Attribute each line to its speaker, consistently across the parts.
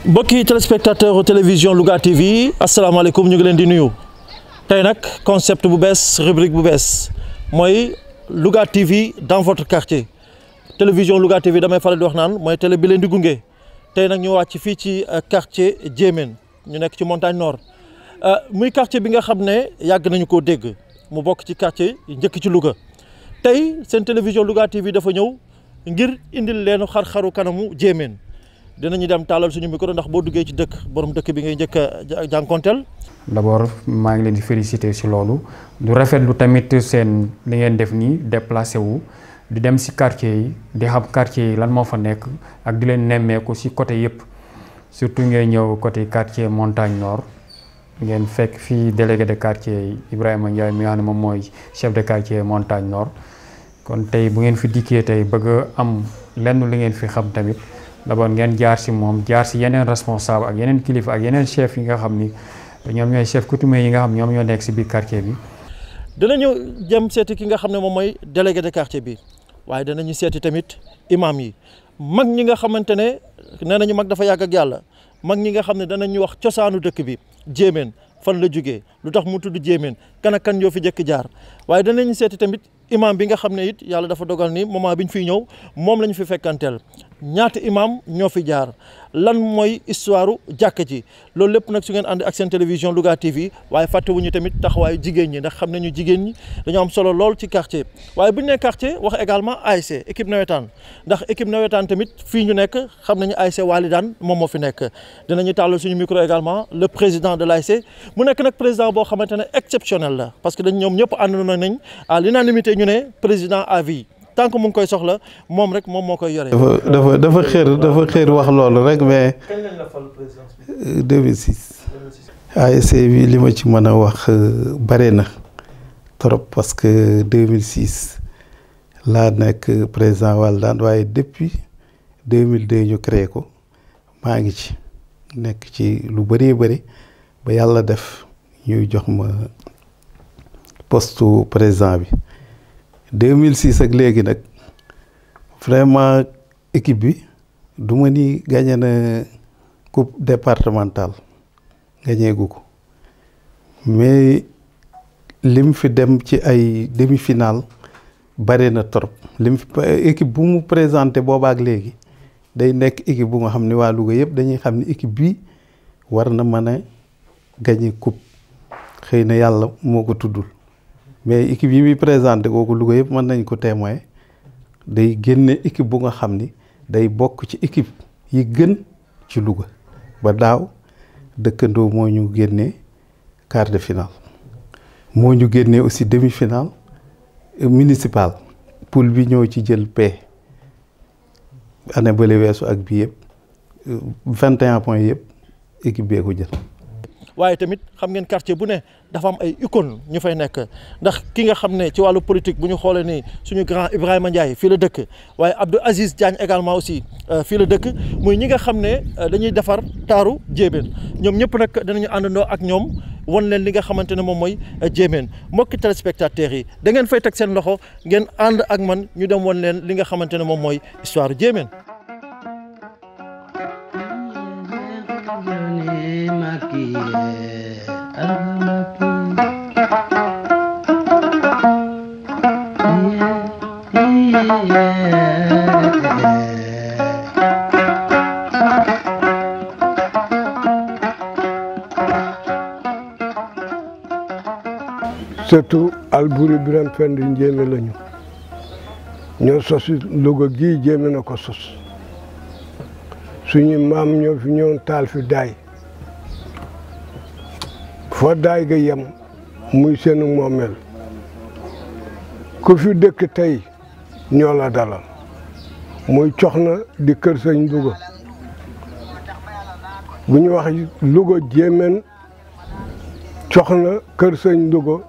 Speaker 1: mbokki téléspectateur télévision Louga TV asalaamaaleykum ñu ngi leen di nuyu tey nag concept bu bees rubrique bu bees mooy Louga TV dans votre quartier télévision Louga TV damay faral di wax naan mooy télé bi leen di gunge tey nag ñu wàcc fii ci quartier Diémène ñu nekk ci montagne nord muy quartier bi nga xam ne yàgg nañu koo dégg mu bokk ci quartier njëkk ci Louga tey seen télévision Louga TV dafa ñëw ngir indil leen xar-xaru kanamu Diémène dinañu dem taalal suñu micro ndax boo duggee ci dëkk borom dëkk bi ngay njëkk a jànkonteel.
Speaker 2: d'abord maa ngi leen di féliciter ci loolu du rafetlu tamit seen li ngeen def nii déplacé wu di dem ci quartier yi di xam quartier yi lan moo fa nekk ak di leen nemmeeku ci côté yëpp surtout ngay ñëw côté quartier montagne nord ngeen fekk fii délégué de quartier yi Ibrahima Ndiaye mi nga xam ne moom mooy chef de quartier montagne nord kon tey bu ngeen fi dikkee tey bëgg a am lenn li ngeen fi xam tamit. d'abord ngeen jaar ci moom jaar ci yeneen responsable ak yeneen kilifa ak yeneen chef yi nga xam ni ñoom ñooy chef coutumier yi nga xam ñoom ñoo nekk ci biir quartier bi.
Speaker 1: danañu jëm seeti ki nga xam ne moom mooy délégué de quartier bi waaye danañu seeti tamit imam yi mag ñi nga xamante ne nee nañu mag dafa yàgg ak yàlla mag ñi nga xam ne danañu wax cosaanu dëkk bi Diémène fan la jógee lu tax mu tudd Diémène kan ak kan yoo fi jëkk jaar waaye danañu seeti tamit imam bi nga xam ne it yàlla dafa dogal ni moment bi ñu fiy ñëw moom la ñu fi fekkanteel ñaata imam ñoo fi jaar lan mooy histoire jàkka ji loolu lépp nag su ngeen ànd ak seen télévision Louga TV waaye fàttewuñu tamit taxawaayu jigéen ñi ndax xam nañu jigéen ñi dañoo am solo lool ci quartier waaye bu ñu nee quartier wax également ASC équipe nawetaan ndax équipe nawetaan tamit fii ñu nekk xam nañu ASC Walidane moom moo fi nekk dinañu tàllal suñu micro également le président de l'ASC mu nekk nag président boo xamante ne exceptionnel la parce que dañ ñoom ñëpp àndoon nañ à l'unanimité ñu ne président à vie tant que mu ngi koy soxla moom rek moom moo koy yore.
Speaker 3: dafa xër wax loolu rek mais.
Speaker 1: kañ lañ la fal président.
Speaker 3: 2006. ASC bi li ma ci mën a wax bare na trop parce que 2006 laa nekk président Walidane waaye depuis 2002 ñu créé ko maa ngi ci nekk ci lu bëree bëri ba yàlla def ñuy jox ma poste président bi. 2006 ak léegi nag vraiment équipe bi du ma ni gagné na coupe départementale gagné gu ko mais lim fi dem ci ay demi-finale bare na trop lim fi équipe bu mu présenté boobaak léegi day nekk équipe bu nga xam ne waa Louga yëpp dañuy xam ne équipe bi war na mën a gagné coupe xëy na yàlla moo ko tuddul. mais équipe yi muy présenté kooku Louga yëpp mën nañ ko témoin day génne équipe bu nga xam ni day bokk ci équipe yi gën ci Louga ba daaw dëkkandoo moo ñu génnee quart de finale moo ñu génnee aussi demi-finale municipal poule bi ñëw ci jël paie année bële weesu ak bi yëpp 21 points yëpp équipe bee ko jël.
Speaker 1: waaye tamit xam ngeen quartier bu ne dafa am ay icône ñu fay nekk ndax ki nga xam ne ci wàllu politique bu ñu xoolee ni suñu grand Ibrahima Ndiaye fii la dëkk waaye Abdou Aziz Diagne également aussi fii la dëkk muy ñi nga xam ne dañuy defar taaru Diémène ñoom ñëpp nag danañu àndandoo ak ñoom wan leen li nga xamante ne moom mooy Diémène mbokki téléspectateurs yi da ngeen fay teg seen loxo ngeen ànd ak man ñu dem wan leen li nga xamante ne moom mooy histoire Diémène.
Speaker 4: surtout Alboury Birame Penda Ndiémé lañu ñoo sosi Louga gii jéeme na ko sos suñu maam ñoo fi ñëw taal fi daay fa daay ga yem muy seenu moomeel ku fi dëkk tey ñoo la dalal muy Coxna di kër sëñ Louga bu ñu wax Louga jéemeen Coxna kër sëñ Louga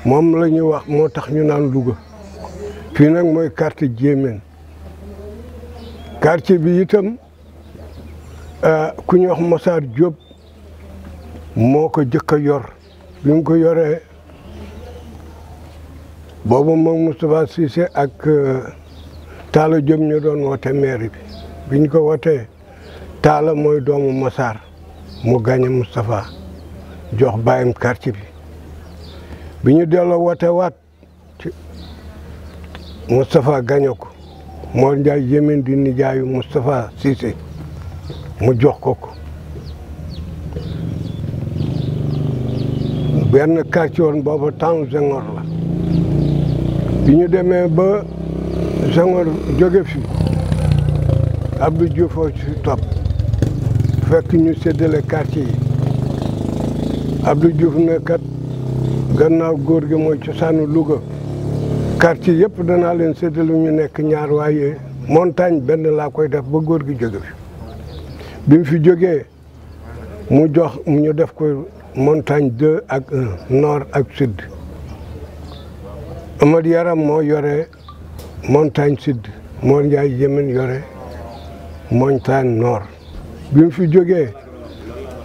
Speaker 4: moom la ñuy wax moo tax ñu naan Louga fii nag mooy quartier jéemeen quartier bi itam ku ñu wax Massar Diop moo ko jëkk a yor bi mu ko yoree boobu moom Moustapha Cissé ak Talla Diop ñu doon wote maire bi biñ ko wotee Talla mooy doomu Massar mu gagné Moustapha jox bàyyam quartier bi ñu delloo wote waat Moustapha gagné ko Mor Ndiaye Yémén di nijaayu Moustapha Cissé mu jox ko benn quartier woon booba temps Senghor la bi ñu demee ba Senghor jóge fi Abdou Diouf ci topp fekk ñu séddale quartier yi Abdou Diouf ne kat gannaaw góor gi mooy cosaanu Louga quartier yëpp danaa leen séddale ñu nekk ñaar waaye montagne benn laa koy def ba góor gi jóge fi bi mu fi jógee mu jox ñu def ko montagne 2 ak 1 nord ak sud Amad Yaram moo yore montagne sud Mor Ndiaye Yémén yore montagne nord bi mu fi jógee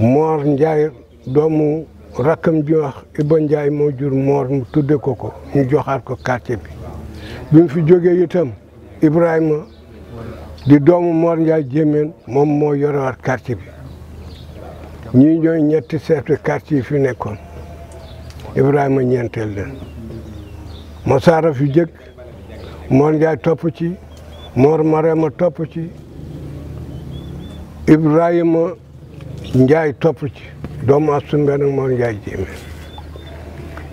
Speaker 4: Mor Ndiaye doomu rakkam ji wax Iba Ndiaye moo jur Mor mu tudde ko ñu joxaat ko quartier bi mu fi jógee itam Ibrahima di doomu Mor Ndiaye Yémén moom moo yorewaat quartier bi ñii ñooy ñetti chef de quartier yi fi nekkoon Ibrahima ñeenteel leen Massara fi jëkk Mor Ndiaye topp ci Mor Marema topp ci Ibrahima Ndiaye topp ci doomu Astu Mbeen ak Mor Ndiaye Yémén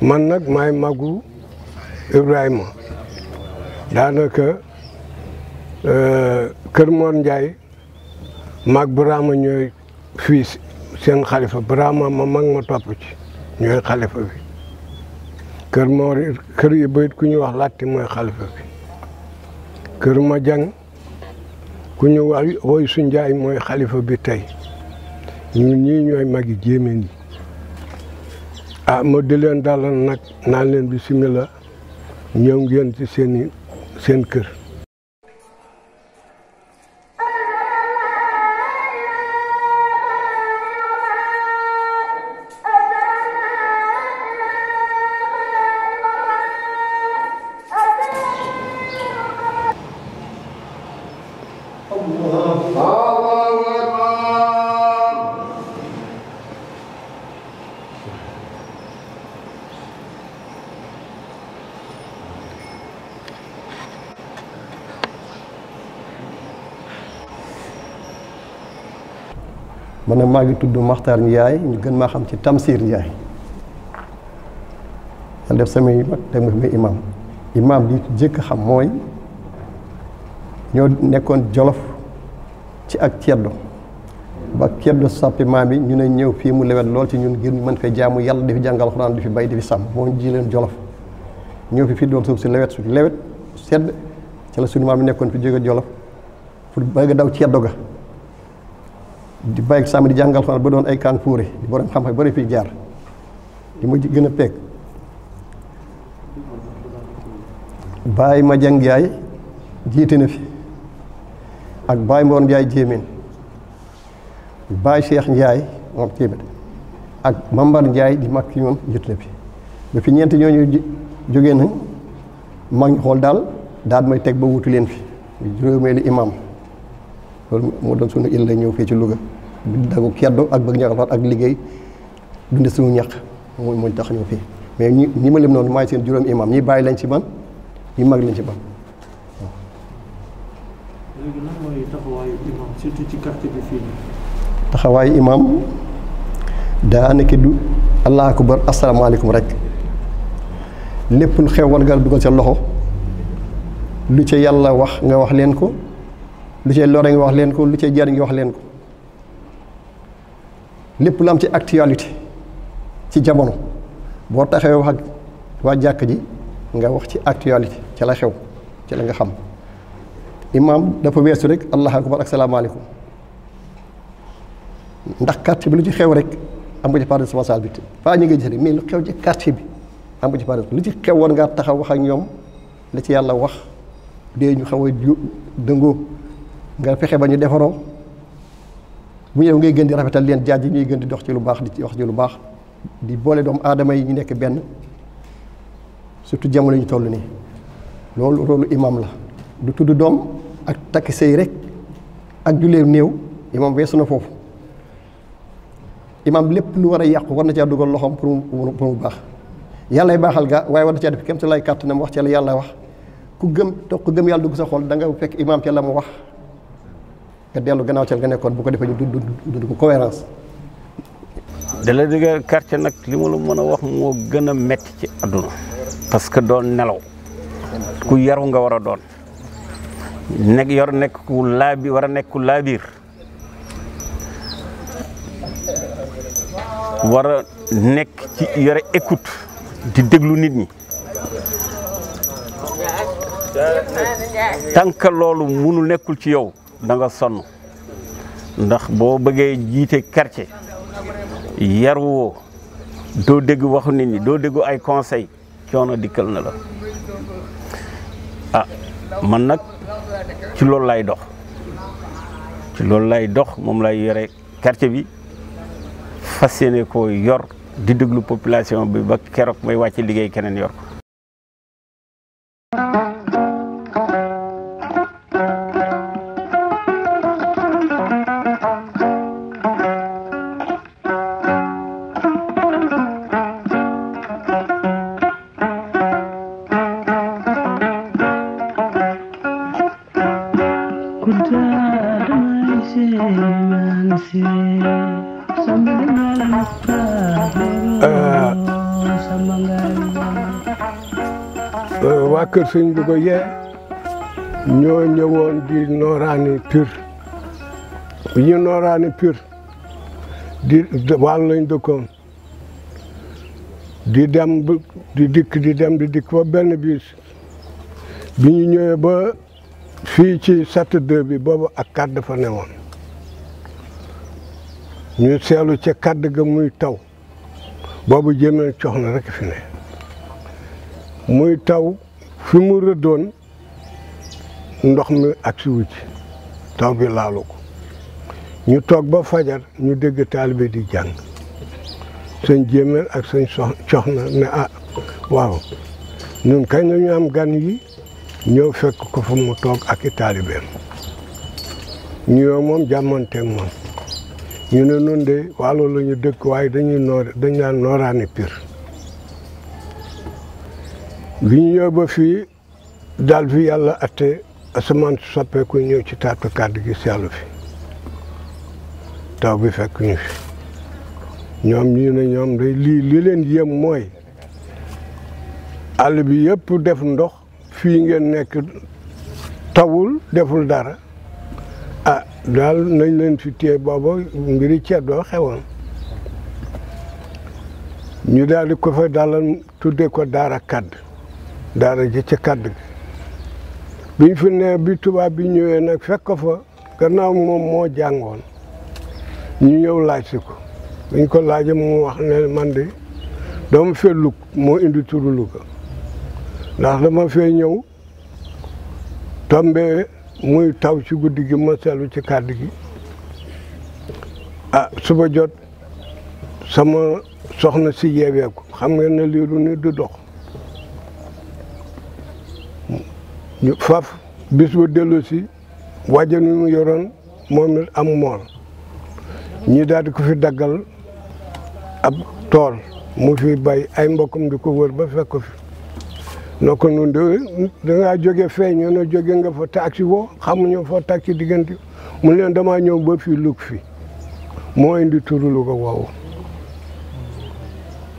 Speaker 4: man nag maay magu Ibrahima daanaka kër Mor Ndiaye mag Birama ñooy fii seen xalifa Birama ma mag ma topp ci ñooy xalifa bi kër yi bayit ku ñu wax Latti mooy xalifa bi kër ma jang ku ñu wax woy su Njaay mooy xalifa bi tey ñun ñii ñooy magi Jéemeen yi ma di leen dalal nag naan leen bismillah ñëw ngeen ci seen kër
Speaker 5: man nag maa ngi tudd Makhtar Ndiaye ñu gën maa xam ci Tamsir Ndiaye yàlla def samay mag def ma fi may imam bi jëkk xam mooy ñoo nekkoon Jolof ci ak ceddo ba ceddo sàppi maam bi ñu ne ñëw fii mu lewet lool ci ñun ngir mën fay jaamu yàlla di fi jàngal Alxuraan di fi bay di fi sàmm moo ji leen Jolof ñëw fi doon suuf si lewet sedd ci la suñu maam bi nekkoon fi jóge Jolof pour bëgg daw ceddo ga di bàyyi sàmm di jàngal Alxuraan ba doon ay kaan fuure di borom xam-xam bari fi jaar di ma gën a peeg Baye Madiang Ndiaye jiite na fi ak Baye Mor Ndiaye Jéemeen Baye Cheikh Ndiaye moom téeméer ak Mambar Ndiaye di mag fi ñoom jiite na fi ba fi ñeent ñooñu jógee nañ mag ñu xool daal may teg ba wutu leen fi juróomeelu imam loolu moo doon suñu il la ñëw fii ci Louga bi dagu keddo ak bëgg ñaxal ak liggéey dunde suñu ñaq mooy tax ñëw fii mais ñi ma lim noonu maay seen juróom imam ñi bàyyi lañ ci man ñi mag lañ ci man waaw.
Speaker 1: léegi lan mooy taxawaayu imam surtout ci quartier bi fii nii.
Speaker 5: taxawaayu imam daanaka du allah akbar asalaamaaleykum rek lépp lu xew war nga dugal sa loxo lu ca yàlla wax nga wax leen ko, lu ca lore nga wax leen ko, lu ca jariñ nga wax leen ko. lépp lu am ci actualité ci jamono boo taxawee wax ak waa jàkk ji nga wax ci actualité ca la xew ca la nga xam. imaam dafa weesu rek allahu akbar ak salaamaaleykum, ndax quartier bi lu ci xew rek am nga ci part de responsabilité, pas ñu ngi gis rek mais lu xew ci quartier bi am nga ci part de lu ci xew woon ngaa taxaw wax ak ñoom la ci yàlla wax dee ñu xaw a dëngoo nga fexe ba ñu defaroo. bu ñëw ngay gën di rafetal leen jaaj ñuy gën di dox ci lu baax di wax ci lu baax di boole doomu aadama yi ñu nekk benn, surtout jamono ñu toll nii. loolu rôlu imam la du tudd doom ak takk sëy rek ak jullee néew, imam weesu na foofu. imam lépp lu war a yàqu war na caa dugal loxoom pour mu baax. yàllay baaxal gaa waaye war na caa def kéem sa lay kàttanam wax ca la yàlla wax. ku gëm yàlla dugg sa xol da nga fekk imam ca la mu wax nga dellu gannaaw ca nga nekkoon, bu ko defee ñu dund ko cohérence.
Speaker 6: délégué quartier nag li ma la mën a wax moo gën a metti ci àdduna, parce que doon nelaw ku yaru nga war a doon nekk ku laabi war a nekk ku laabiir, war a nekk ci yore écoute di déglu nit ñi. tant que loolu munu nekkul ci yow da nga sonn, ndax boo bëggee jiite quartier yaruwoo doo dégg waxu nit ñi, doo déggu ay conseil, coono dikkal na la. ah man nag ci loolu lay dox moom lay yore quartier bi, fas yéene koo yor di déglu population bi ba keroog may wàcc liggéey keneen yor ko.
Speaker 4: waa kër sëñ Louga yee ñoo ñëwoon di nooraani Pire, bi ñu nooraani Pire di wàll lañ dëkkoon di dem di dikk ba benn bis bi ñu ñëwee ba fii ci sat 2 bi boobu ak kàdd dafa newoon ñu seelu ca kàdd ga muy taw, boobu jéemee cox na rek fi ne muy taw fi mu rëddoon ndox mi agsi wu ci, taw bi laalu ko. ñu toog ba fajar ñu dégg taalibe di jàng, sëñ jéemeel ak sëñ cox na ne ah waaw ñun kañ la ñu am gan yi, ñëw fekk ko fa mu toog ak i taalibeem ñu yow moom jàmmanteeg moom. ñu ne nun de Waalo la ñu dëkk waaye dañ naan nooraani Pire. bi ñu ñëw ba fii daal fi yàlla atte asamaan soppeeku ñëw ci taatu kàddu gi seelu fi, taw bi fekk ñu fi. ñoom ñu ne ñoom day li leen yéem mooy àll bi yëpp def ndox, fii ngeen nekk tawul deful dara. ah daal nañ leen fi téye booba mbiri ceddoo xewoon, ñu daal di ko fa dalal tudde ko daara kàdd, daara ji ca kàdd gi. biñ fi ne bi tubaab bi ñëwee nag fekk ko fa, gannaaw moom moo jàngoon, ñu ñëw laaj si ko. biñ ko laajee mu wax ne man de dama fee Lug moo indi turu Louga, ndax dama fee ñëw tombe muy taw ci guddi gi ma seetlu ci kàdd gi. ah suba jot sama soxna si yeeweeku, xam ngeen ne liiru ni du dox. ñu faf bis ba dellu si wàjjan wi mu yoroon moom it am mool, ñi daal di ko fi daggal ab tool mu fi bay, ay mbokkam di ko wër ba fekk ko fi. noo ko nun de dangaa jóge fee ñu ne jóge nga fa taxi woo, xamuñu fa taxi diggante, mu leen damaa ñëw ba fii Lug fi moo indi turu Louga woowu,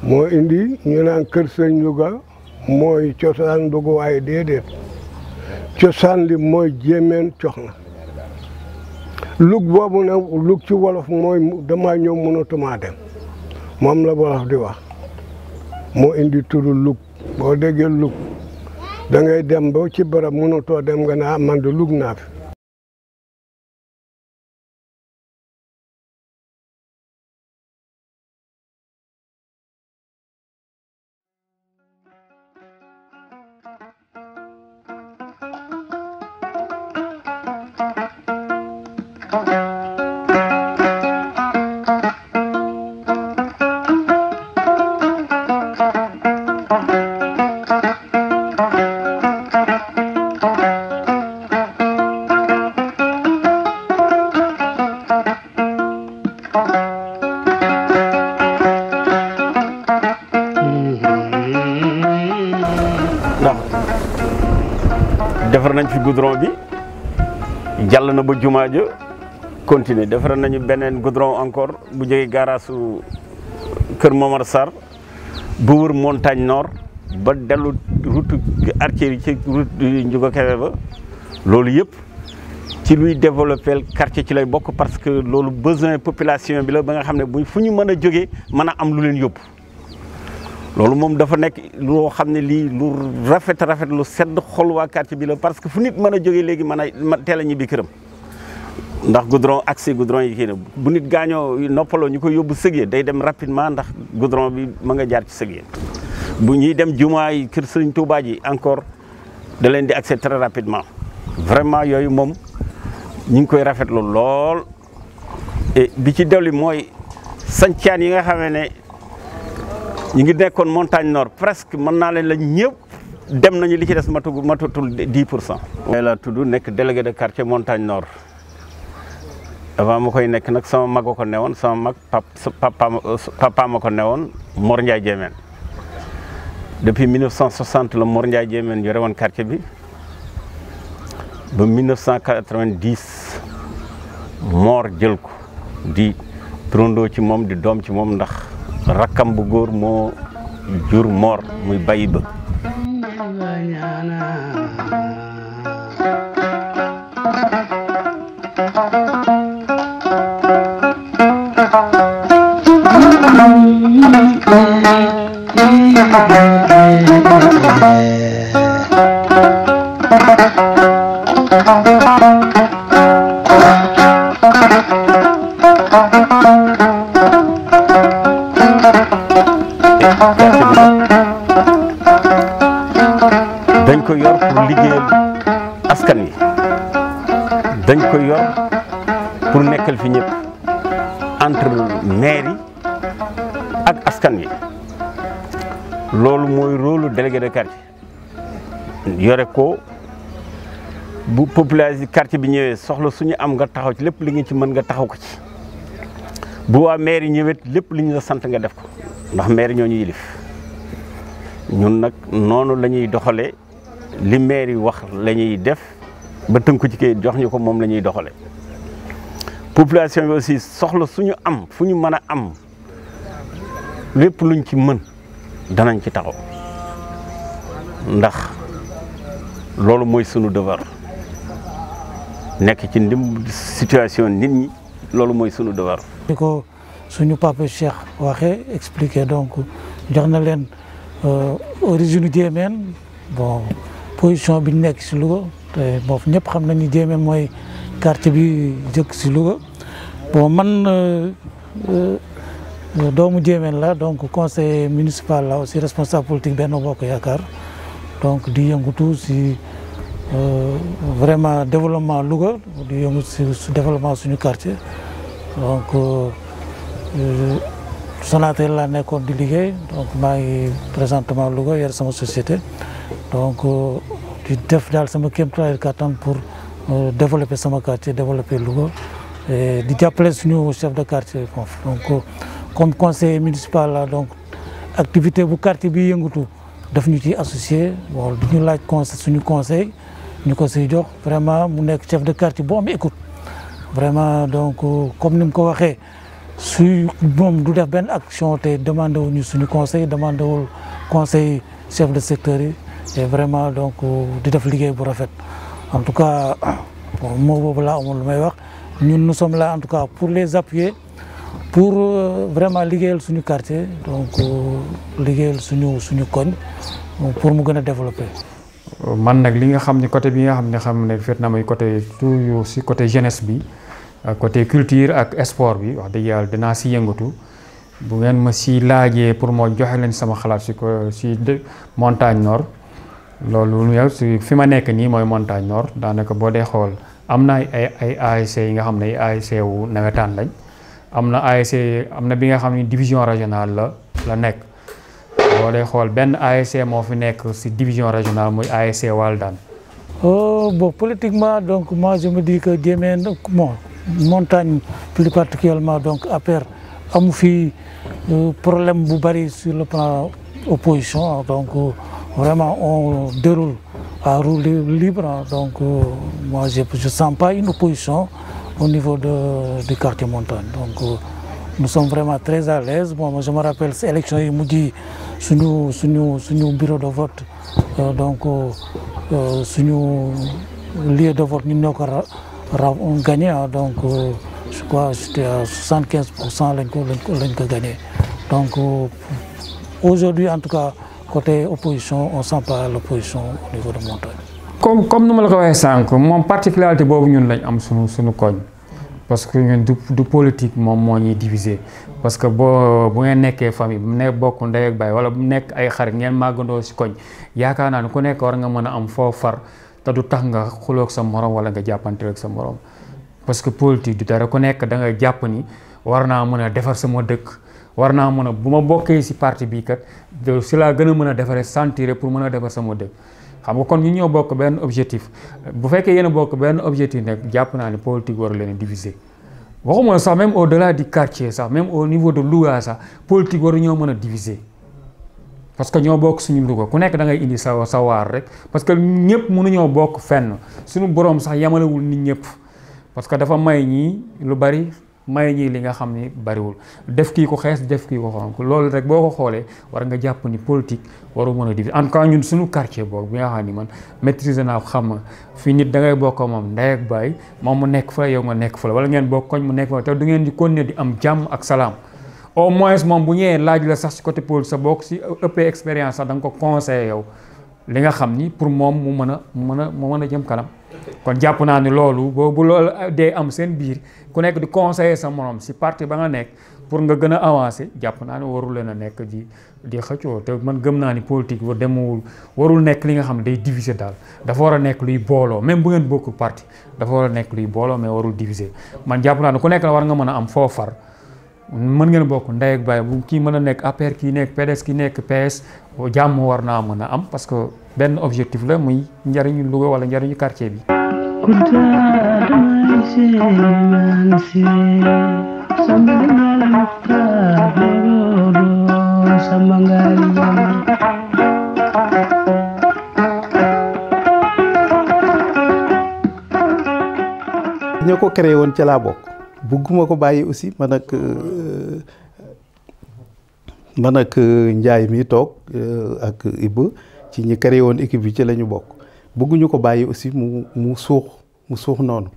Speaker 4: moo indi ñu naan kër sëñ Louga mooy cosaan Louga, waaye déedéet cosaan li mooy Jéemeen Coxna lug boobu nag lug ci wolof mooy damaa ñëw mënatumaa dem moom la wolof di wax moo indi turu lug boo déggee lug da ngay dem ba ci barab mënatoo dem nga ne man de lug naa fi.
Speaker 6: defar nañ fi goudron bi jàll na ba jumaa ja continuer defar nañu beneen goudron encore bu jógee gaaraasu Kër Momar Sarr bu wër montagne nord ba dellu route artère yi ci route Ndiouga Kébé ba loolu yëpp ci luy développer quartier ci lay bokk parce que loolu besoin population bi la ba nga xam ne bu fu ñu mën a jógee mën a am lu leen yóbbu loolu moom dafa nekk loo xam ne lii lu rafet lu sedd xol waa quartier bi la parce que fu nit mën a jógee léegi mën a teel a ñibbi këram ndax goudron accès goudron yi kii na bu nit gaañoo noppaloo ñu koy yóbbu sëg day dem rapidement ndax goudron bi ma nga jaar ci sëg bu ñuy dem jumaa yi kër Sëriñ Tuubaa ji encore da leen di accès très rapidement vraiment yooyu moom ñu ngi koy rafetlu lool et bi ci dolli mooy sancaan yi nga xamee ne ñu ngi nekkoon montagne nord presque mën naa leen la ñëpp dem nañu li ci des matatul 10%. mooy la tudd nekk délégué de quartier montagne nord avant ma koy nekk nag sama mag ko newoon sama mag papa ma ko newoon Mor Ndiaye Jéemeen depuis 1960 la Mor Ndiaye Jéemeen yore woon quartier bi ba 1990 Mor jël ko di turandoo ci moom di doom ci moom ndax rakkam bu góor moo jur Mor muy Bayi Ba. dañ ko yor pour liggéeyal askan wi dañ ko yor pour nekkal fi ñëpp entre maire yi ak askan wi loolu mooy rôle délégué de quartier yore ko bu population quartier bi ñëwee soxla suñu am nga taxaw ci lépp li nga ci mën nga taxaw ko ci bu waa maire yi ñëwee lépp li ñu la sant nga def ko ndax maire ñoo ñu yilif ñun nag noonu la ñuy doxalee li maire yi wax la ñuy def ba tënku ci kayit jox ñu ko moom la ñuy doxalee population bi aussi soxla suñu am fu ñu mën a am lépp luñ ci mën danañ ci taxaw ndax loolu mooy sunu devoir nekk ci situation nit ñi loolu mooy sunu devoir.
Speaker 7: di ko suñu papa Cheikh waxee expliqué donc jox na leen origine Jéemeen bon position bi ñu nekk si Louga te boofu ñëpp xam nañu Jéemeen mooy quartier bi jëkk si Louga bon man doomu Jéemeen la donc conseiller municipal la aussi responsable politique Benno Bokk Yaakaar donc di yëngutu si vraiment développement Louga di yëngu si développement suñu quartier donc Sonatel laa nekkoon di liggéey donc maa ngi présentement Louga yor sama société donc di def daal sama kéemtalaay kattan pour développer sama quartier développer Louga et di jàppale suñu chef de quartier foofu donc comme conseiller municipal la donc activité bu quartier bi yëngatu daf ñu ci associé bon di ñu laaj conseil suñu conseil ñu ko siy jox vraiment mu nekk chef de quartier bu am écoute vraiment donc comme ni mu ko waxee su moom du def benn action te demandé wuñu suñu conseil demandé wul conseil chef de secteur yi et vraiment donc di def liggéey bu rafet en tout cas moo boobu laa amul lu may wax ñun nous sommes là en tout cas pour les appuyer pour vraiment liggéeyal suñu quartier donc liggéeyal suñu koñ pour mu gën a développer.
Speaker 2: man nag li nga xam ne côté bi nga xam ne fet na muy côté toujours si côté jeunesse bi côté culture ak sport bi wax dëgg yàlla dinaa si yëngatu bu ngeen ma si laajee pour moo joxe leen sama xalaat si montagne nord loolu yow si fi ma nekk nii mooy montagne nord daanaka boo dee xool am na ay ASC yi nga xam ne ASC wu nawetaan lañ am na ASC am na bi nga xam ne division régionale la nekk boo dee xool benn ASC moo fi nekk si division régionale muy ASC Walidane.
Speaker 7: Bon politiquement donc moi je me dis que Ndiéméne bon montagne plus particulièrement donc APR amu fi problème bu bari sur le plan opposition donc vraiment on déroule à roue libre donc moi je sens pas une opposition au niveau du quartier montagne donc nous sommes vraiment très à l'aise. Bon, moi je me rappelle ces élections yi mujj suñu bureau de vote donc suñu lieu de vote ñun ñoo ko gagné donc je crois c'était à 75% lañ ko gagné donc aujourd'hui en tout cas côté opposition on sent pas l'opposition au niveau de montagne.
Speaker 2: comme nu ma la ko waxee sànq moom particularité boobu ñun lañ am suñu koñ parce que ñun du politique moom moo ñuy diviser parce que bu ngeen nekkee famille bu nekk bokk ndey ak baay wala bu nekk ay xarit ngeen màggandoo si koñ yaakaar naa ne ku nekk war nga mën a am foo far te du tax nga xuloog sa morom wala nga jàppante ak sa morom parce que politique du dara ku nekk da nga jàpp ni war naa mën a defar sama dëkk war naa mën a bu ma bokkee si parti bii kat si laa gën a mën a defaree sentir pour mën a defar sama dëkk xam nga kon ñu ñoo bokk benn objectif bu fekkee yéen a bokk benn objectif nag jàpp naa ne politique war leen a diviser waxuma sax même au delà du quartier sax même au niveau de Louga sax politique waru ñoo mën a diviser parce que ñoo bokk suñu Louga ku nekk da ngay indi sa waar rek parce que ñëpp mënuñoo bokk fenn suñu borom sax yamalewul nit ñëpp parce que dafa may ñii lu bari may ñii li nga xam ni bariwul def kii ko xees def kii ko xonk loolu rek boo ko xoolee war nga jàpp ni politique waru mën a diviser en tout cas ñun suñu quartier boobu bi nga xam ni man maîtriser naa xam nga fii nit da ngay bokk moom ndey ak baay moom mu nekk fa yow nga nekk fa la wala ngeen bokk koñ mu nekk fa te du ngeen di continuer di am jàmm ak salaam au moins moom bu ñëwee laaj la sax si côté politique sa bokk si ëppee expérience sax da nga ko conseillé yow li nga xam ni pour moom mu mën a jëm kanam kon jàpp naa ni loolu bu loolu dee am seen biir ku nekk di conseiller sa morom si parti ba nga nekk pour nga gën a avancer jàpp naa ni warul leen a nekk di xëccoo te man gëm naa ni politique warul nekk li nga xam ne day diviser daal dafa war a nekk luy booloo même bu ngeen bokk parti dafa war a nekk luy booloo mais warul diviser man jàpp naa ni ku nekk la war nga mën a am foo far mën ngeen bokk ndey ak baay bu kii mën a nekk APR kii nekk PDS kii nekk PS jàmm war naa mën a am parce que benn objectif la muy njariñu Louga wala njariñu quartier bi.
Speaker 3: ñoo ko créé woon ca laa bokk bugguma ko bàyyi aussi man ak Ndiaye mi toog ak Ibba ci ñi créé woon équipe bi ci la ñu bokk bëgguñu ko bàyyi aussi mu suux noonu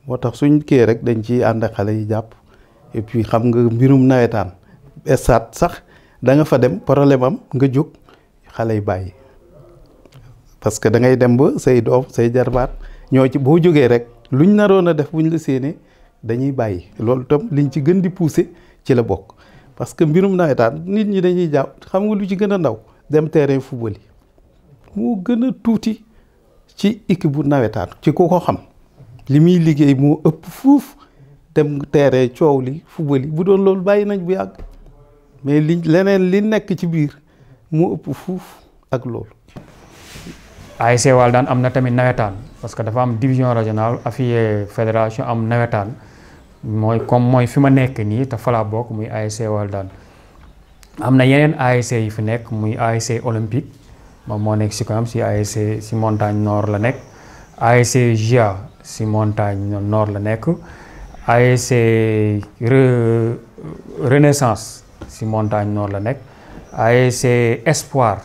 Speaker 3: moo tax suñ kii rek dañ ci ànd ak xale yi jàpp et puis xam nga mbirum nawetaan stade sax da nga fa dem problème am nga jóg xale yi bàyyi parce que da ngay dem ba say doom say jarbaat ñoo ci boo jógee rek luñ naroon a def buñ la séenee dañuy bàyyi loolu tam liñ ci gën di pousser ci la bokk parce que mbirum nawetaan nit ñi dañuy jàpp xam nga lu ci gën a ndaw dem terrain football yi moo gën a tuuti ci équipe bu nawetaan ci ku ko xam li muy liggéey moo ëpp fuuf dem terrain coow li football yi bu doon loolu bàyyi nañ bu yàgg mais leneen li nekk ci biir moo ëpp fuuf ak loolu.
Speaker 2: ASC Walidane am na tamit nawetaan parce que dafa am division régionale affiliée fédération am nawetaan mooy fi ma nekk nii te fa laa bokk muy ASC Walidane am na yeneen ASC yi fi nekk muy ASC olympique moom moo nekk si kanam si ASC si montagne nord la nekk ASC GIA si montagne nord la nekk ASC renaissance si montagne nord la nekk ASC espoir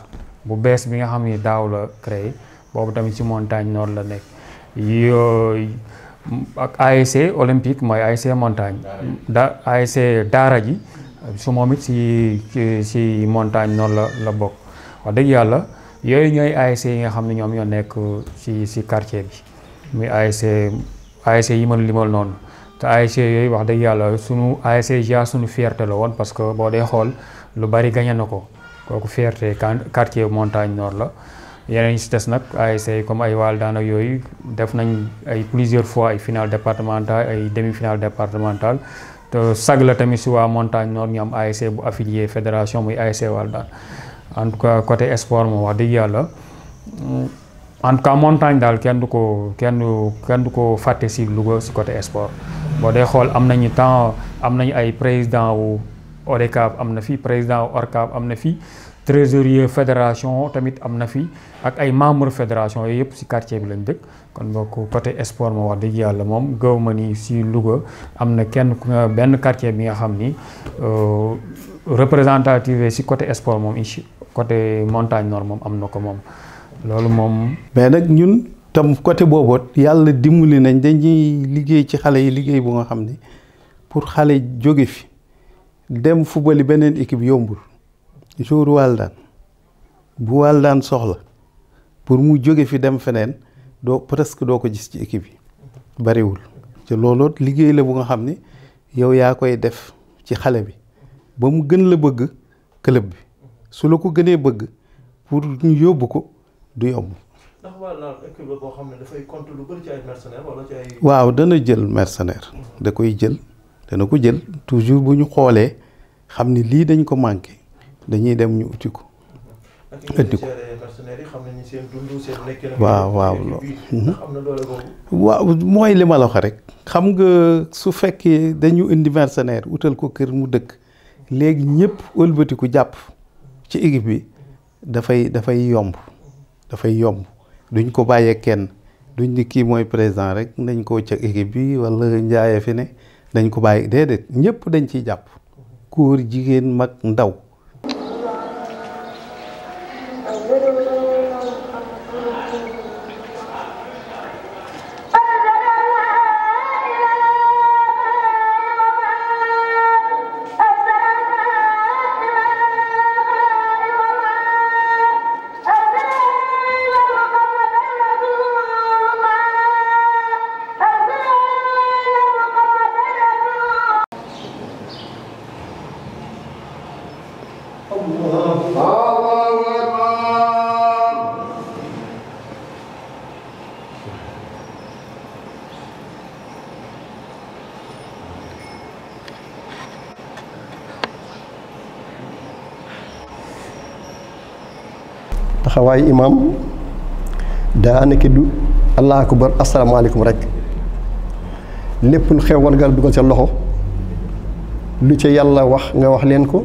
Speaker 2: bu bees bi nga xam ni daaw la créé boobu tamit ci montagne nord la nekk ak ASC olympique mooy ASC montagne ASC daara ji su moom it si montagne noonu la bokk wax dëgg yàlla yooyu ñooy ASC yi nga xam ne ñoom ñoo nekk si quartier bi muy ASC yi mën limal noonu te ASC yooyu wax dëgg yàlla sunu ASC ja sunu fierté la woon parce que boo dee xool lu bari gagné na ko kooku fierté quartier montagne nord la yeneen yi si des nag ASC comme ay Waldaan ak yooyu def nañ ay plusieurs fois ay finale départementale ay demi-finale départementale te sag la tamit si waa montagne nord ñu am ASC bu affilié fédération muy ASC Waldaan en tout cas côté sport moom wax dëgg yàlla en tout cas montagne daal kenn du ko fàtte si Louga si côté sport boo dee xool am nañu ay président wu ODCAV am na fi président wu ORCAV am na fi trésorier fédération tamit am na fi ak ay membre fédération yooyu yëpp si quartier bi lañ dëkk kon bokk côté sport moom wax dëgg yàlla moom gaw ma ni si Louga am na benn quartier bi nga xam ni représentative si côté sport moom côté montagne nord moom am na ko moom loolu moom.
Speaker 3: mais nag ñun tam côté booboot yàlla dimbali nañ dañuy liggéey ci xale yi liggéey bu nga xam ni pour xale jóge fi dem fubali beneen équipe yombul jour Waldaan bu Waldaan soxla pour mu jóge fi dem feneen presque doo ko gis ci équipe yi bariwul te looloot liggéey la bu nga xam ni yow yaa koy def ci xale bi ba mu gën la bëgg club bi su la ko gënee bëgg pour ñu yóbbu ko du yomb.
Speaker 1: ndax Waldaan équipe la boo xam ne dafay compter lu bëri ci ay mercenaires wala ci ay.
Speaker 3: waaw dana jël mercenaire dana ko jël toujours bu ñu xoolee xam ni lii dañ ko manqué dañuy dem ñu uti ko. indi ko waaw mooy li ma la wax rek xam nga su fekkee dañu indi mercenaire utal ko kër mu dëkk léegi ñëpp wëlbatiku jàpp ci équipe bi dafay yomb duñ ko bàyyee kenn duñ ni kii mooy président rek nañ ko ca équipe bi wala njaaye fi ne dañ ko bàyyi déedéet ñëpp dañ ciy jàpp góor jigéen mag ndaw.
Speaker 5: taxawaayu imaam daanaka du allah akbar asalaamaaleykum rek lépp lu xew war nga dugal sa loxo lu ca yàlla wax nga wax leen ko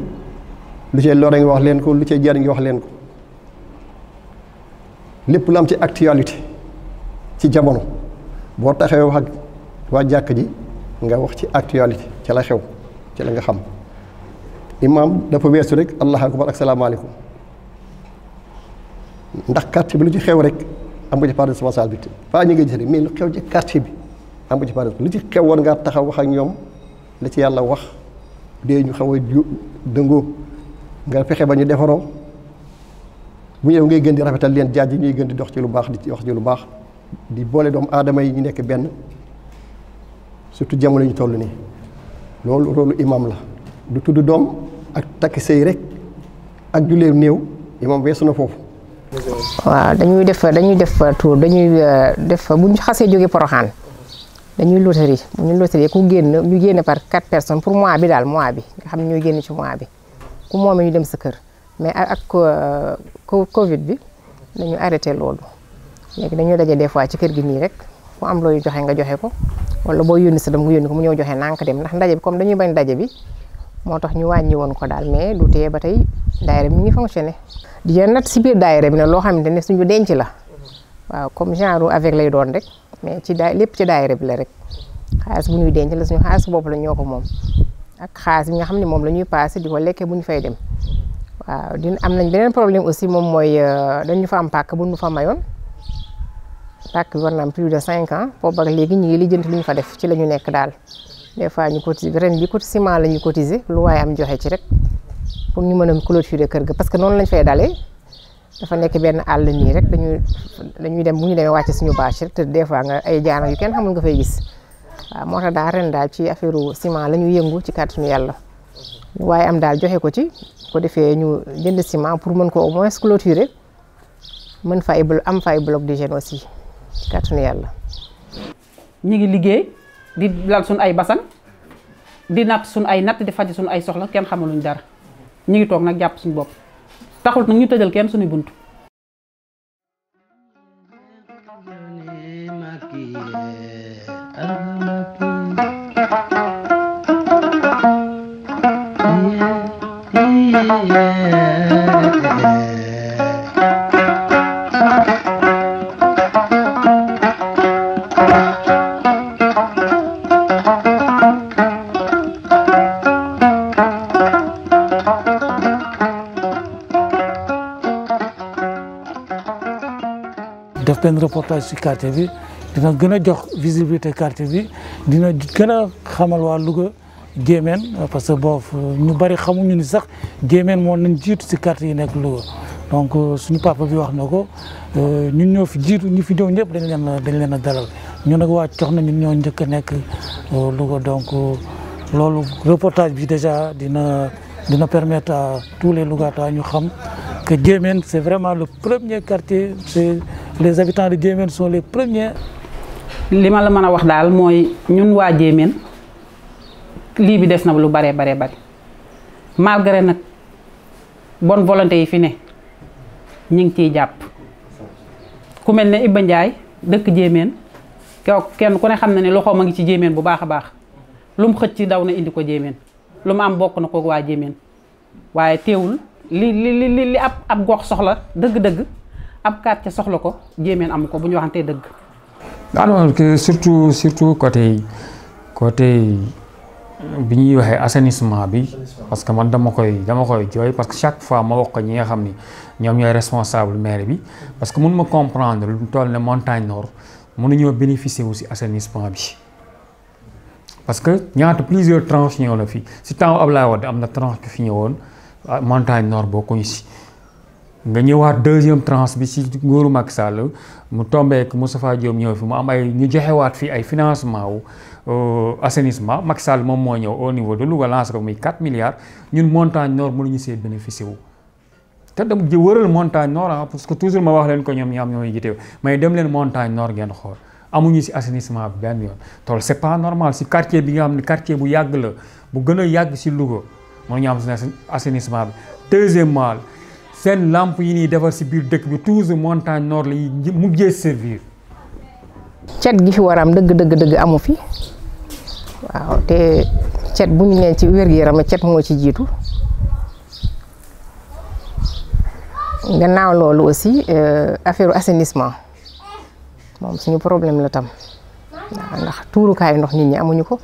Speaker 5: lu ca lore nga wax leen ko lu ca jariñ nga wax leen ko lépp lu am ci actualité ci jamono boo taxawee wax ak waa jàkk ji nga wax ci actualité ca la xew ca la nga xam imaam dafa weesu rek allah akbar ak salaamaaleykum ndax quartier bi lu ci xew rek am nga ci part de responsabilité pas ñu ngi gis rek mais lu xew ci quartier bi am nga ci part lu ci xew woon ngaa taxaw wax ak ñoom la ci yàlla wax dee ñu xaw a dëngoo nga fexe ba ñu defaroo bu ñëw ngay gën di rafetal leen jaaj ñuy gën di dox ci lu baax di wax ci lu baax di boole doomu aadama yi ñu nekk benn surtout jamono ñu toll nii loolu rôlu imam la du tudd doom ak takk sëy rek ak jullee néew imam weesu na foofu.
Speaker 8: waaw dañuy def tour dañuy def bu ñu xasee jógee Porokhane dañuy loterie bu ñu loterie ku génn ñu génne par 4 personnes pour mois bi daal mois bi nga xam ne ñooy génn ci mois bi ku moomee ñu dem sa kër mais ak Covid bi dañu arrêté loolu léegi dañuy daje des fois ci kër gi nii rek fu am looy joxe nga joxe ko wala boo yónni sa dem nga yónni ko mu ñëw joxe nank dem ndax ndaje bi comme dañuy bañ ndaje bi moo tax ñu wàññi woon ko daal mais du tee ba tey daayira bi mi ngi fonctionné. di jël nat si biir daayira bi nag loo xamante ne suñu denc la waaw comme genre avec lay doon rek mais ci lépp ci daayira bi la rek xaalis bu ñuy denc la suñu xaalis bopp la ñoo ko moom ak xaalis bi nga xam ne moom la ñuy passé di ko lekkee bu ñu fay dem waaw am nañ beneen problème aussi moom mooy dañu fa am pàkk bu ñu fa mayoon pàkk bi war na am plus de 5 ans boobu ak léegi ñu ngi lijjanti lu ñu fa def ci la ñu nekk daal des fois ñu cotiser ren bi ciment la ñuy cotiser lu waaye am joxe ci rek pour ñu mën a clôturer kër ga parce que noonu lañ fay dalee dafa nekk benn àll nii rek dañuy dem bu ñu demee wàcc suñu bâche rek te des fois nga ay jaan yu kenn xamul nga fay gis waaw moo tax daal ren daal ci affaire ciment la ñuy yëngu ci kàttanu yàlla waaye am daal joxe ko ci ko defee ñu jënd ciment pour mën ko au moins clôturer mën fa am fa ay bloc d'hygiène aussi ci kàttanu yàlla.
Speaker 9: ñi ngi liggéey di lal suñ ay basan di natt suñ ay natt di faj suñ ay soxla kenn xamaluñ dara ñi ngi toog nag jàpp suñu bopp taxul nag ñu tëjal kenn suñu bunt.
Speaker 7: def benn reportage ci quartier bi dina gën a jox visibilité quartier bi dina gën a xamal waa Louga Jéemeen parce que boofu ñu bari xamuñu ni sax Jéemeen moo nañ jiitu ci quartier yi nekk Louga donc suñu papa bi wax na ko ñun ñoo fi jiitu ñu fi ñëw ñëpp dañ leen a dalal ñun nag waa Cox na ñun ñoo njëkk a nekk Louga donc loolu reportage bi déjà dina permettre à tous les Lougatois ñu xam que Jéemeen c'est vraiment le premier quartier les habitants de Jéemeen sont les premiers.
Speaker 9: li ma la mën a wax daal mooy ñun waa Jéemeen lii bi des na lu bare malgré nag bonne volonté yi fi ne ñu ngi ciy jàpp ku mel ne Iba Ndiaye dëkk Jéemeen kenn ku ne xam na ne loxoom a ngi ci Jéemeen bu baax a baax lu mu xëcc daw na indi ko Jéemeen lu mu am bokk na ko waa Jéemeen waaye teewul li ab gox soxla dëgg-dëgg ab quartier soxla ko Jéemeen amu ko bu ñu waxantee dëgg.
Speaker 2: alors que surtout côté bi ñuy waxee assainissement bi parce que man dama koy jooy parce que chaque fois ma wax ko ñi nga xam ni ñoom ñooy responsable maire bi parce que mun ma comprendre lu toll ne montagne nord mënuñoo bénéficier aussi assainissement bi parce que ñaata plusieurs tranches ñëw la fi si temps Abdoulaye Wade am na tranche bi fi ñëwoon montagne nord bokkuñu si nga ñëwaat deuxième tranche bi si nguuru Macky Sall mu tombé ak Moustapha Diop ñëw fi mu am ay ñu joxewaat fi ay financement wu assainissement Macky Sall moom moo ñëw au niveau de Louga lancé ko muy 4 milliards ñun montagne nord mënuñu see bénéficier wu. te dem wëral montagne nord parce que toujours ma wax leen ko ñoom ñooy jiteew mais dem leen montagne nord ngeen xool amuñu si assainissement bi benn yoon tool c'est pas normal si quartier bi nga xam ne quartier bu yàgg la bu gën a yàgg si Louga mënuñu am assainissement bi. deuxièmement seen lampe yi ñuy defar si biir dëkk bi toujours montagne nord la ñuy mujjee servir.
Speaker 8: cet gi fi war am dëgg amu fi waaw te cet bu ñu nee ci wér-gu-yaram cet moo ci jiitu gannaaw loolu aussi affaire assainissement moom suñu problème la tam waaw ndax tuurukaayu ndox nit ñi amuñu ko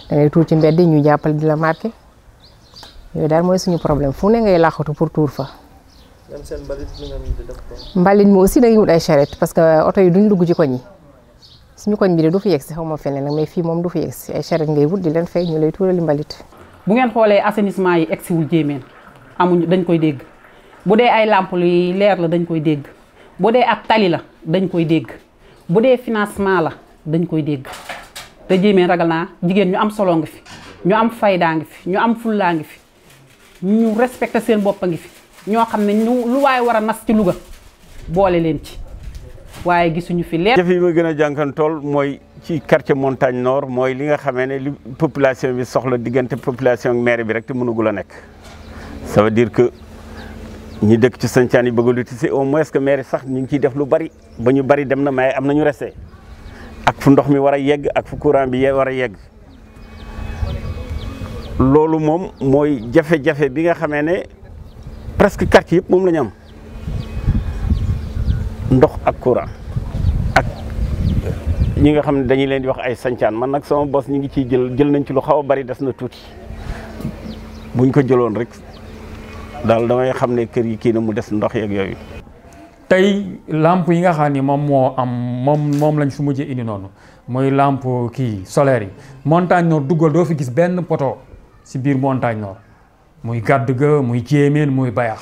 Speaker 8: da ngay tuur ci mbedd yi ñu jàppale di la marqué yooyu daal mooy suñu problème fu ne ngay laaxatu pour tuur fa. mbalit mi aussi da ngay wut ay charrette parce que oto yi duñ dugg ci koñ yi suñu koñ bi de du fi yegg si xaw ma feneen nag mais fii moom du fi yegg si ay charrette ngay wut di leen fay ñu lay tuurali mbalit.
Speaker 9: bu ngeen xoolee assainissement yi egsiwul Jéemeen amuñu dañ koy dégg bu dee ay lampe yu leer la dañ koy dégg bu dee ab tali la dañ koy dégg bu dee financement la dañ koy dégg te Jéemeen ragal naa jigéen ñu am solo ngi fi ñu am faydaa ngi fi ñu am fullaa ngi fi ñu respecté seen bopp a ngi fi ñoo xam ne lu waaye war a nas ci Louga boole leen ci waaye gisuñu fi leer.
Speaker 6: jafe yi ma gën a jànkantool mooy ci quartier montagne nord mooy li nga xamee ne li population bi soxla diggante population ak maire bi rek te mënugul a nekk ça veut dire que ñi dëkk ci sancaan yi bëgg a lotissé au moins que maire sax ñu ngi ciy def lu bari ba ñu bari dem na mais am na ñu resté ak fu ndox mi war a yegg ak fu courant bi war a yegg loolu moom mooy jafe-jafe bi nga xamee ne presque quartier yëpp moom la ñu am ndox ak courant ak ñi nga xam ne dañuy leen di wax ay sancaan man nag sama bos ñi ngi ciy jël nañ ci lu xaw a bari des na tuuti buñ ko jëloon rek daal damay xam ne kër yi kii na mu des ndox yeeg yooyu.
Speaker 2: tey lampe yi nga xam ni moom moo am moom lañ fi mujjee indi noonu mooy lampe kii solaire yi montagne nord duggal doo fi gis benn poto si biir montagne nord muy gàdd ga muy jéemeen muy bayax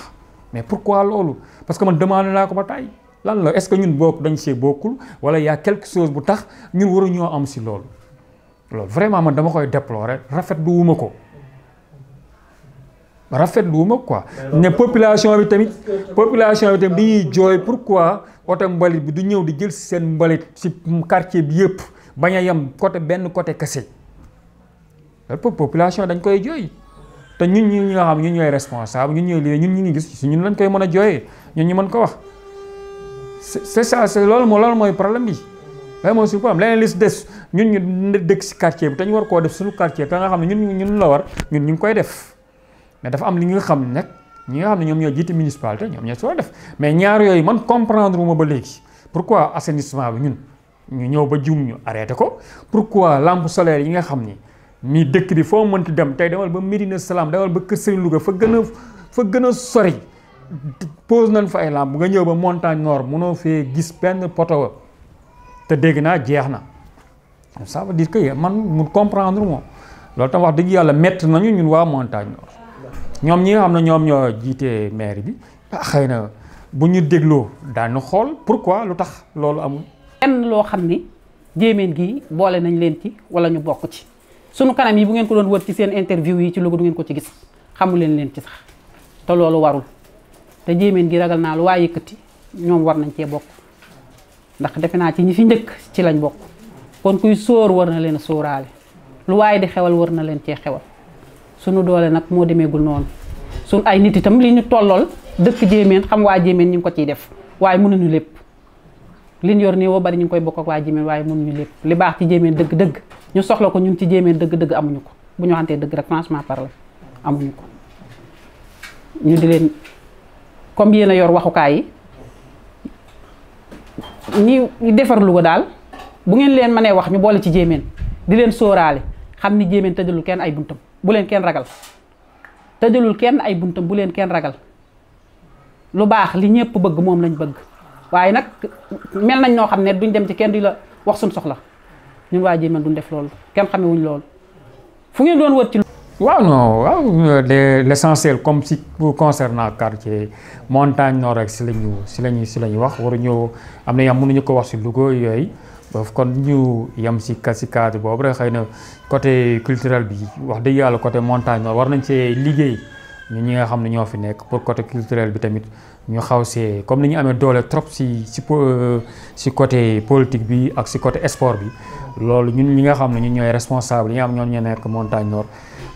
Speaker 2: mais pourquoi loolu parce que man demandé naa ko ba tey lan la est-ce que ñun bokk dañ see bokkul wala y a quelque chose bu tax ñun waruñoo am si loolu vraiment man dama koy déplorer rafetlu wuma ko quoi ne population bi tamit dañuy jooy pourquoi oto mbalit bi du ñëw di jël si seen mbalit si quartier bi yëpp bañ a yem benn côté kese population dañ koy jooy te ñun ñi nga xam ñun ñooy responsable ñun ñooy lii ñun ñu ngi gis si ñun lañ koy mën a jooyee ñun ñu mën ko wax c'est ça c'est loolu mooy problème bi loolu mooy suñu problème leneen li si des ñun ñu dëkk si quartier bi te ñu war koo def suñu quartier te nga xam ne ñun la war ñun ñu ngi koy def mais dafa am li nga xam ne nag ñi nga xam ne ñoom ñoo jiite municipalité ñoom ñoo soo def mais ñaar yooyu man comprendre uma ba léegi pourquoi assainissement bi ñun ñu ñëw ba jum ñu arrêté ko pourquoi lampe solaire yi nga xam ni mii dëkk bi foo mënti dem tey demal ba Médina Salaam demal ba Kër Serigne Louga fa gën a sori pose nañ fa ay lampe nga ñëw ba montagne nord mënoo fee gis benn poto te dégg naa jeex na ça veut dire que man mu comprendre moom loolu tam wax dëgg yàlla métti nañu ñun waa montagne nord ñoom ñi nga xam ne ñoom ñoo jiite maire bi xëy na bu ñu dégloo daañu xool pourquoi lu tax loolu amul.
Speaker 9: lenn loo xam ni jéemeen gi boole nañ leen ci wala ñu bokk ci sunu kanam yi bu ngeen ko doon wër ci seen interview yi ci Louga du ngeen ko ci gis xamu leen ci sax te loolu warul te jéemeen gi ragal naa lu waa yëkkati ñoom war nañ cee bokk ndax defe naa ci ñi fi njëkk ci lañ bokk kon kuy sóor war na leen a sóoraale lu waaye di xewal war na leen cee xewal. sunu doole nag moo demeegul noonu sunu ay nit itam li ñu tollool dëkk jéemeen xam waa jéemeen ñu ngi ko ciy def waaye mënuñu lépp li ñu yor nii woo bari ñu ngi koy bokk ak waa jéemeen waaye mënuñu lépp li baax ci jéemeen dëgg-dëgg ñu soxla ko ñun ci jéemeen dëgg-dëgg amuñu ko bu ñu waxantee dëgg rek franchement parler amuñu ko ñu di leen comme yéen a yor waxukaay yi ñi defar Louga daal bu ngeen leen mënee wax ñu boole ci jéemeen di leen sóoraale xam ni jéemeen tëjalul kenn ay buntam bu leen kenn ragal tëjalul kenn ay buntam bu leen kenn ragal lu baax li ñëpp bëgg moom lañ bëgg waaye nag mel nañ noo xam ne duñ dem ci kenn di la wax suñ soxla ñun waa jéemeen duñ def loolu kenn xamewuñ loolu fu ngeen doon wër ci
Speaker 2: waaw l'essentiel comme si concernant quartier montagne nord rek si lañu wax waruñu am na yam mënuñu ko wax si Louga yooyu kon ñu yem si cadre boobu rek xëy na côté culturel bi wax dëgg yàlla côté montagne nord war nañ see liggéey ñun ñi nga xam ne ñoo fi nekk pour côté culturel bi tamit ñu xaw see comme ni ñu amee doole trop si côté politique bi ak si côté sport bi loolu ñun ñi nga xam ne ñun ñooy responsable yi nga xam ñoom ñoo nekk montagne nord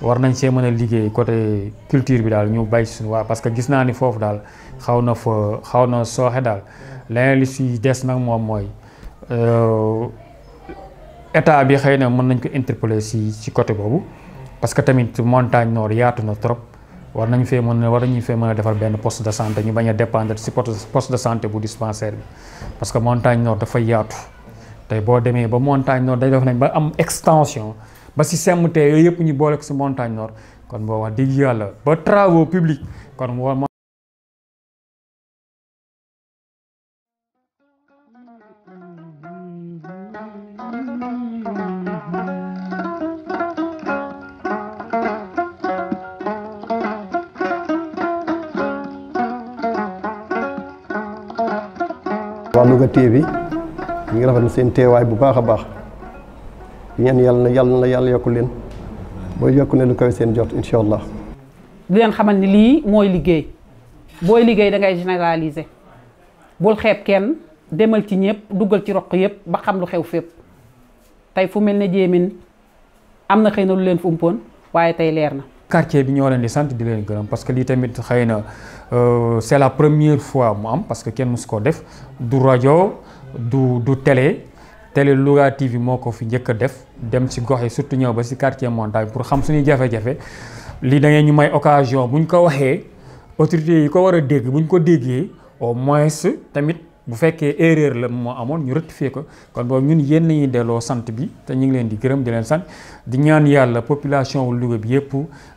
Speaker 2: war nañ see mën a liggéey côté culture bi daal ñu bay suñu waa parce que gis naa ni foofu daal xaw na sooxe daal leneen li si des nag moom mooy état bi xëy na mën nañ ko interpeller si côté boobu parce que tamit montagne nord yaatu na trop war nañu fee mën a defar benn poste de santé ñu bañ a dépendre si poste de santé bu dispensaire bi parce que montagne nord dafa yaatu tey boo demee ba montagne nord day def nañ ba am extension ba si CMT yooyu yëpp ñu boole ko si montagne nord kon boo wax dëgg yàlla ba travaux publics kon
Speaker 5: waa Louga TV ñu ngi rafetlu seen teewaay bu baax a baax di ñaan yàlla yokku leen boo yokku ne lu koy seen jot incha allah.
Speaker 9: di leen xamal ni lii mooy liggéey booy liggéey da ngay généraliser bul xeeb kenn demal ci ñëpp duggal ci roq yëpp ba xam lu xew fépp tey fu mel ne jéemeen am na xëy na lu leen fu umpoon waaye tey leer na.
Speaker 2: quartier bi ñoo leen di sant di leen gërëm parce que lii tamit xëy na c'est la première fois mu am parce que kenn musu ko def du rajo du télé Louga TV moo ko fi njëkk a def dem ci gox yi surtout ñëw ba ci quartier montagne pour xam suñuy jafe-jafe lii da ngeen ñu may occasion buñ ko waxee autorités yi ko war a dégg buñ ko déggee au moins tamit bu fekkee erreur la moo amoon ñu rectifier ko kon boobu ñun yéen nañuy delloo sant bi te ñu ngi leen di gërëm di leen sant di ñaan yàlla population wu Louga bi yëpp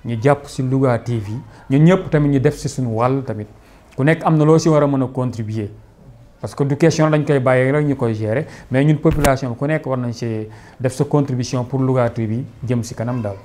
Speaker 2: ñu jàpp ci Louga TV ñun ñëpp tamit ñu def ci suñu wàll tamit ku nekk am na loo ci war a mën a contribuer parce que du question dañ koy bàyyi rek ñu koy gérer mais ñun population bi ku nekk war nañ ci def sa contribution pour Lougartri bi jëm ci kanam daal.